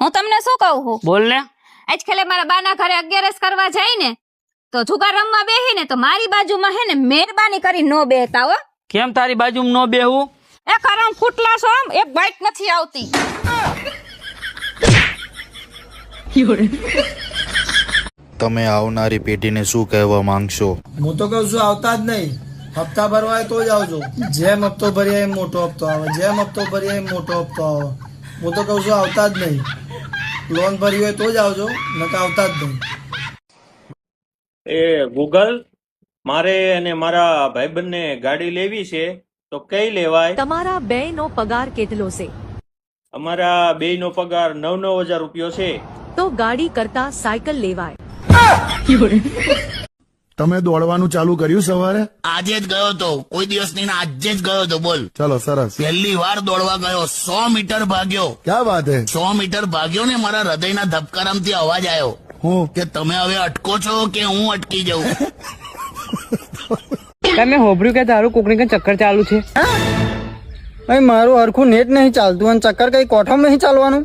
હું તમને શું કહું છું? બોલ ને. આજ ખેલે મારા બાના ઘરે 11 કરવા જાય ને તો જુગાર રમવા બેહી ને તો મારી બાજુમાં હે ને મહેરબાની કરી નો બેહતા હો. કેમ તારી બાજુમાં નો બેહું? એ ખરામ ફૂટલા છો આમ એક બાઈટ નથી આવતી. તમે આવનારી પેઢીને શું કહેવા માંગશો? હું તો કહું છું આવતા જ નહીં. હપ્તા ભરવા હોય તો જ આવજો. જેમ હપ્તો ભરીએ એમ મોટો હપ્તો આવે, જેમ હપ્તો ભરીએ એમ મોટો હપ્તો આવે. હું તો કહું છું આવતા જ નહીં. લોન ભરી હોય તો જ આવજો, નકર આવતા જ નહીં. એ ગૂગલ, મારે અને મારા ભાઈબંધને ગાડી લેવી છે તો કઈ લેવાય? તમારા બેયનો પગાર કેટલો છે? અમારા બેયનો પગાર 9,000 રૂપિયો છે. તો ગાડી કરતા સાયકલ લેવાય. તમે દોડવાનું ચાલુ કર્યું સવારે? આજે જ ગયો તો, કોઈ દિવસ નહીં, આજે જ ગયો તો. બોલ. ચલો સરસ. પહેલી વાર દોડવા ગયો, 100 મીટર ભાગ્યો. ક્યાં વાત હે? 100 મીટર ભાગ્યો ને મારા હૃદયના ધબકારામથી અવાજ આવ્યો. હું કે તમે હવે અટકો છો કે હું અટકી જાઉં? તમે હોભર્યું કે તારું કોકની કઈ ચક્કર ચાલુ છે? અહીં મારું હરખું નેટ નહીં ચાલતું અને ચક્કર કઈ કોઠામાં નહીં ચાલવાનું.